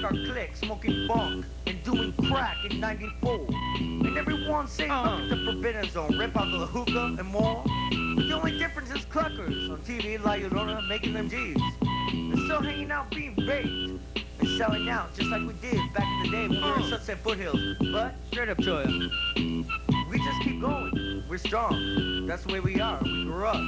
our clique, smoking bunk and doing crack in '94. And everyone saying look at the Forbidden Zone, rip out the hookah and more. The only difference is cluckers on TV, La Llorona, making them G's. They're still hanging out being baked and selling out just like we did back in the day when we were in Sunset Foothills. But straight up to you, we just keep going. We're strong. That's the way we are. We grew up.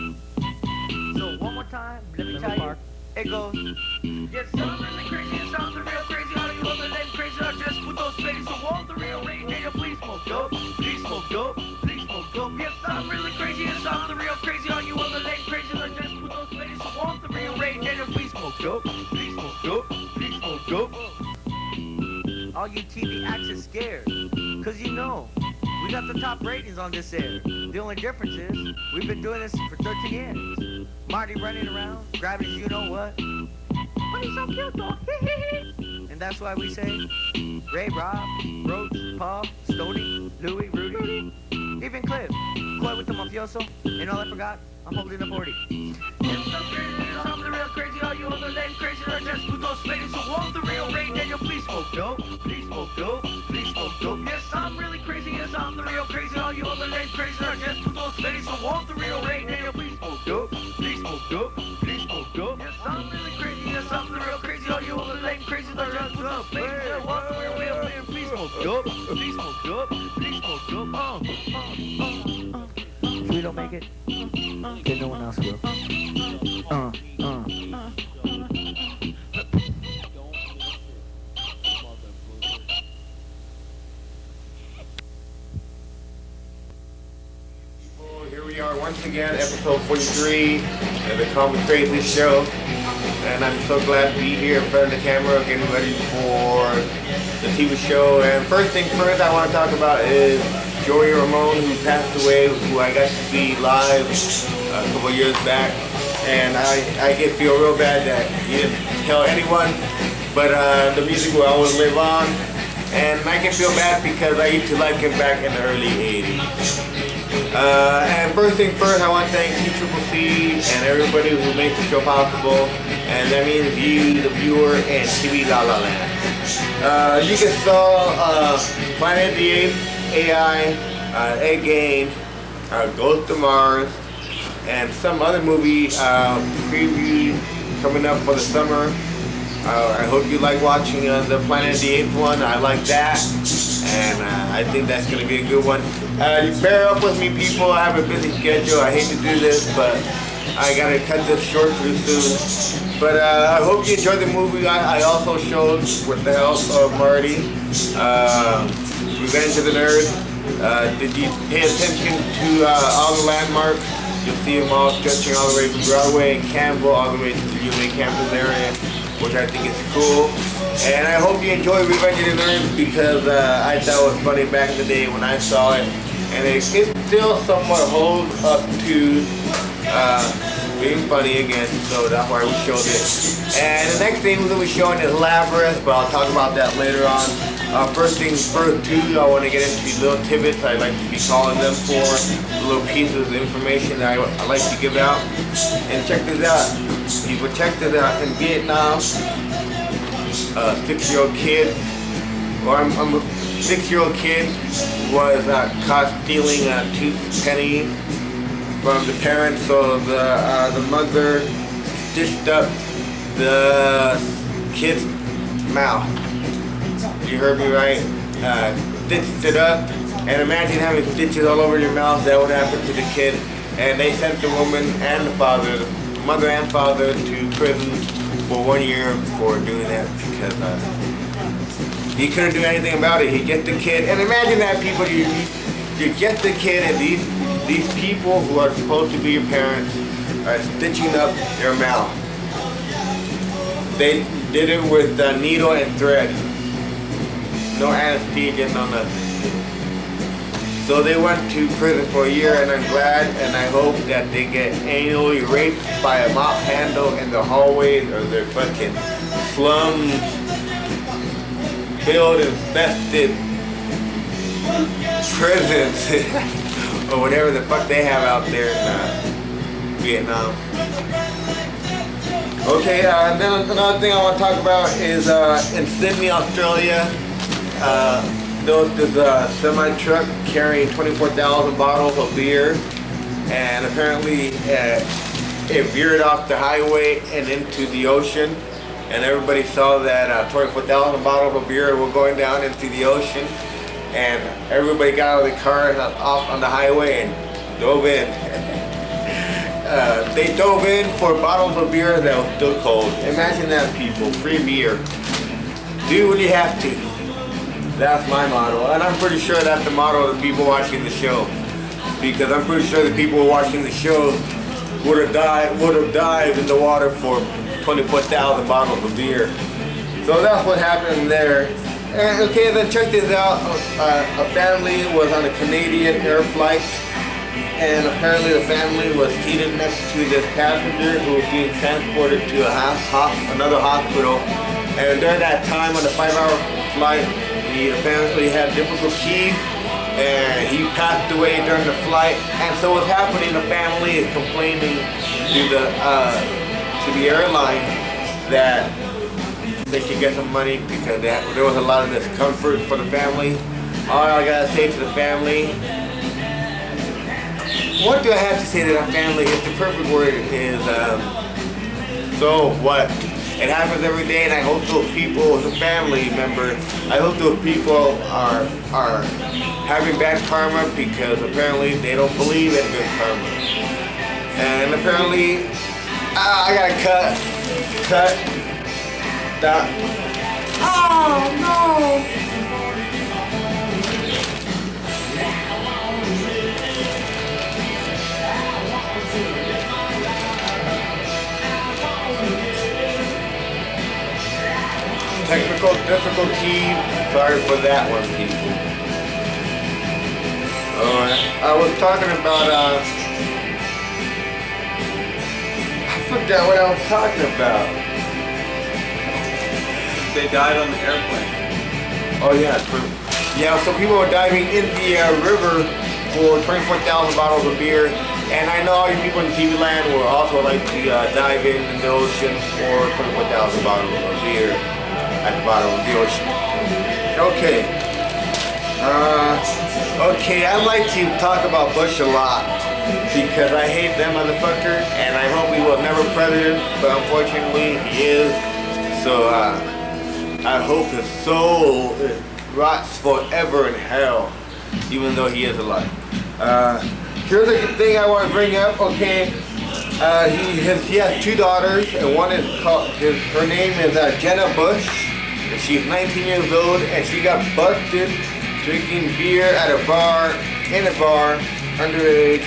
So one more time, let me tell you, it goes. Yes, I'm really crazy. It sounds real crazy. All you other than crazy are just put those ladies who want the real rain. Nigga, please smoke dope. Please smoke dope. Please smoke dope. Yes, I'm really crazy. It sounds real crazy. All you other than crazy are just put those ladies who want the real rain. Nigga, please smoke dope. Please smoke dope. Please smoke dope. All you TV acts is scared, cause you know we got the top ratings on this air. The only difference is we've been doing this for 13 years. Marty running around, grabbing his you-know-what. But he's so cute, though. And that's why we say Ray, Rob, Roach, Paul, Stoney, Louie, Rudy, even Cliff, Coy with the mafioso, and all I forgot, I'm holding a 40. I'm the real crazy, all you other than crazy are just put those ladies who want the real rain. Daniel, please smoke dope, please smoke dope, please smoke dope. Yes, I'm really crazy, yes, I'm the real crazy, all you other than crazy are just put those ladies who want the real rain. Daniel, please smoke dope, please smoke dope, please smoke dope. Yes, I'm really crazy, yes, I'm the real crazy, all you other than crazy are just put those ladies who want the real rain. Please smoke dope, please smoke dope, please smoke dope. If we don't make it, then no one else will. Here we are once again, episode 43 of the Common Crazy Show. And I'm so glad to be here in front of the camera, getting ready for the TV show. And first thing first I want to talk about is Joey Ramone, who passed away, who I got to see live a couple years back. And I feel real bad that he didn't tell anyone, but the music will always live on. And I can feel bad because I used to like him back in the early 80s. And first thing first, I want to thank T-Triple-C and everybody who makes the show possible. And that means you, the viewer, and TV La La Land. You just saw Planet of the Apes, AI, Egg Game, Ghost of Mars, and some other movie preview coming up for the summer. I hope you like watching the Planet of the Apes one. I like that, and I think that's going to be a good one. Bear up with me, people. I have a busy schedule. I hate to do this, but I got to cut this short pretty soon. But I hope you enjoyed the movie. I also showed, with the help of Marty, Revenge of the Nerd. Did you pay attention to all the landmarks? You'll see them all stretching all the way from Broadway and Campbell all the way to the UA campus area, which I think is cool. And I hope you enjoy Revenge of the Nerds because I thought it was funny back in the day when I saw it. And it still somewhat holds up to being funny again, so that's why we showed it. And the next thing we're going to be showing is Labyrinth, but I'll talk about that later on. First things first too, I want to get into little tidbits I like to be calling them for, little pieces of information that I like to give out. And check this out. People, check this out. In Vietnam, a 6-year-old kid, or I'm a 6-year-old kid, was caught stealing a tooth penny from the parents. So the mother stitched up the kid's mouth. You heard me right. Stitched it up. And imagine having stitches all over your mouth. That would happen to the kid. And they sent the woman and the father, the mother and father, to prison for 1 year for doing that because he couldn't do anything about it. He get the kid, and imagine that, people. You get the kid, and these people who are supposed to be your parents are stitching up your mouth. They did it with needle and thread. No anesthesia, no nothing. So they went to prison for a year, and I'm glad, and I hope that they get annually raped by a mop handle in the hallways or their fucking slums, filled, infested prisons, or whatever the fuck they have out there in Vietnam. Okay, then another thing I want to talk about is in Sydney, Australia, there was this semi-truck carrying 24,000 bottles of beer, and apparently it veered off the highway and into the ocean, and everybody saw that 24,000 bottles of beer were going down into the ocean, and everybody got out of the car and off on the highway and dove in. They dove in for bottles of beer that was still cold. Imagine that, people. Free beer. Do what you have to. That's my motto. And I'm pretty sure that's the motto of the people watching the show. Because I'm pretty sure the people watching the show would have dived in the water for 24,000 bottles of beer. So that's what happened there. And okay, then check this out. A family was on a Canadian air flight. And apparently the family was seated next to this passenger who was being transported to another hospital. And during that time on the 5-hour flight, he apparently had difficulties and he passed away during the flight. And so what's happening, the family is complaining to the airline that they should get some money because there was a lot of discomfort for the family. All I gotta say to the family, what do I have to say to that family? If the perfect word is, so what? It happens every day, and I hope those people, the family members, I hope those people are having bad karma because apparently they don't believe in good karma. And apparently, I gotta cut that. Oh no! Technical difficulty. Sorry for that one, people. I was talking about, I forgot what I was talking about. They died on the airplane. Oh yeah, true. Yeah, so people were diving in the river for 24,000 bottles of beer. And I know all you people in TV land will also like to dive in the ocean for 24,000 bottles of beer at the bottom of the ocean. Okay. Okay, I like to talk about Bush a lot because I hate that motherfucker and I hope he will never president, but unfortunately he is. So I hope his soul rots forever in hell, even though he is alive. Here's a thing I want to bring up. Okay, he has 2 daughters, and one is called her name is Jenna Bush. And she's 19 years old, and she got busted drinking beer at a bar, underage,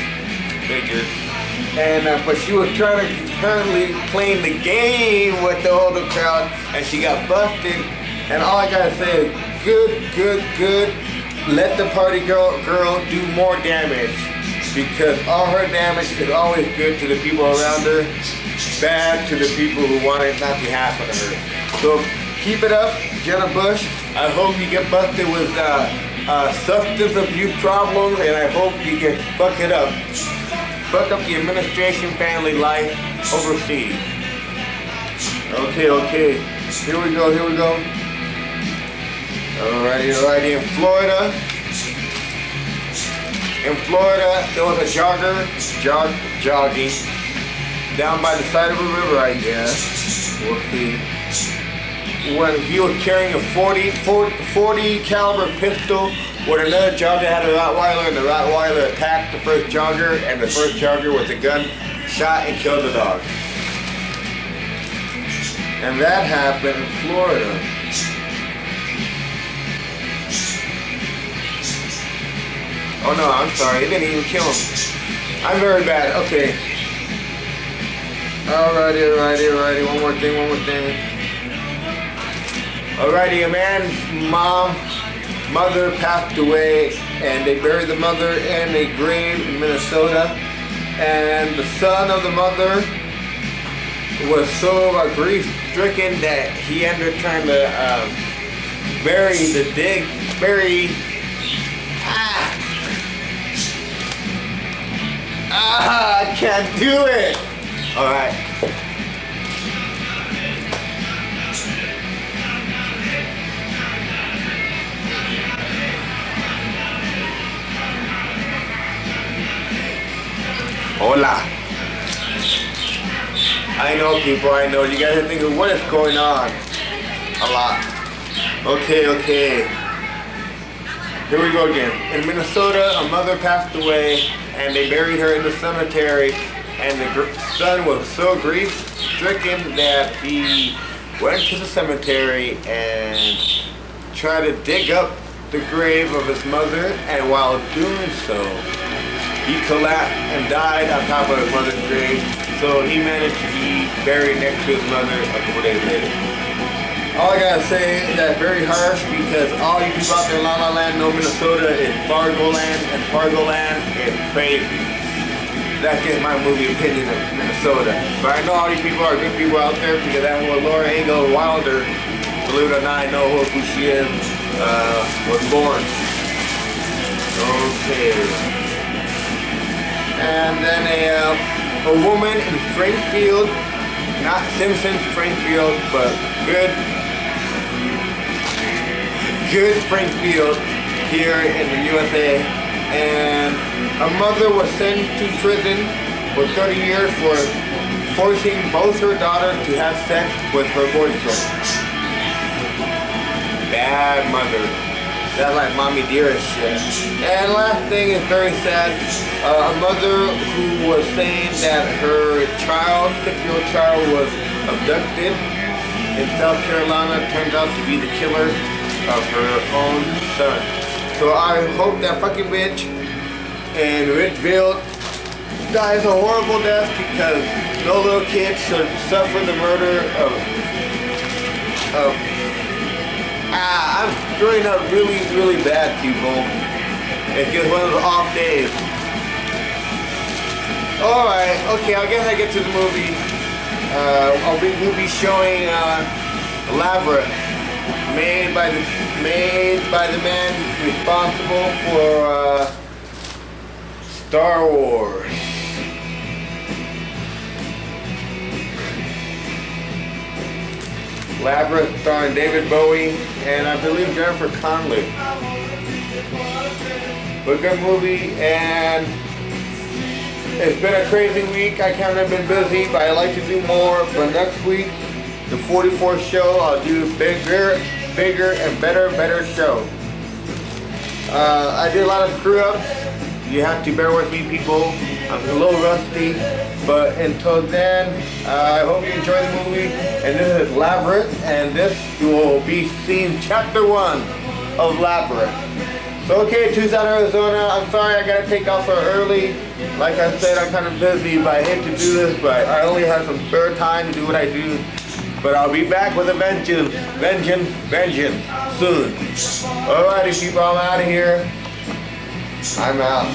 figure. And but she was currently playing the game with the older crowd, and she got busted. And all I gotta say is, good. Let the party girl do more damage, because all her damage is always good to the people around her, bad to the people who want it not to happen to her. So keep it up, Jenna Bush. I hope you get busted with substance abuse problems, and I hope you can fuck it up. Fuck up the administration family life overseas. Okay. Here we go. Alrighty. In Florida, there was a jogger jogging down by the side of a river, I guess. We'll see. When he was carrying a 40 caliber pistol, when another jogger had a Rottweiler, and the Rottweiler attacked the first jogger, and the first jogger with the gun shot and killed the dog. And that happened in Florida. Oh no, I'm sorry, it didn't even kill him. I'm very bad, okay. Alrighty, one more thing. Alrighty, a man's mother passed away, and they buried the mother in a grave in Minnesota. And the son of the mother was so grief-stricken that he ended up trying to I can't do it! Alright. Hola. I know, people, I know. You guys are thinking, what is going on? A lot. Okay. Here we go again. In Minnesota, a mother passed away and they buried her in the cemetery, and the son was so grief-stricken that he went to the cemetery and tried to dig up the grave of his mother, and while doing so, he collapsed and died on top of his mother's grave, so he managed to be buried next to his mother a couple days later. All I gotta say is that's very harsh, because all you people out there in La La Land know Minnesota is Fargo Land, and Fargo Land is crazy. That's just my movie opinion of Minnesota. But I know all you people are good people out there, because that's what Laura Ingalls Wilder, believe it or not, I know who she is, was born. Okay. And then a woman in Springfield, not Simpson Springfield, but good Springfield here in the USA, and a mother was sent to prison for 30 years for forcing both her daughters to have sex with her boyfriend. Bad mother. That's like mommy dearest shit. And last thing is very sad. A mother who was saying that her child, 6-year-old child, was abducted in South Carolina, turns out to be the killer of her own son. So I hope that fucking bitch in Ridgeville dies a horrible death, because no little kid should suffer the murder of I'm screwing up really bad, people. It's just one of those off days. Alright, okay, I guess I get to the movie. We'll be showing Labyrinth, made by the man responsible for Star Wars. Labyrinth, starring David Bowie and I believe Jennifer Connelly. But good movie, and it's been a crazy week. I kind of been busy, but I like to do more. But next week, the 44th show, I'll do bigger and better show. I did a lot of screw ups. You have to bear with me, people. I'm a little rusty, but until then, I hope you enjoy the movie. And this is Labyrinth, and this you will be seeing chapter 1 of Labyrinth. So okay, Tucson, Arizona, I'm sorry I gotta take off so early. Like I said, I'm kind of busy, but I hate to do this, but I only have some spare time to do what I do. But I'll be back with a vengeance soon. Alrighty, people, I'm out of here. I'm out.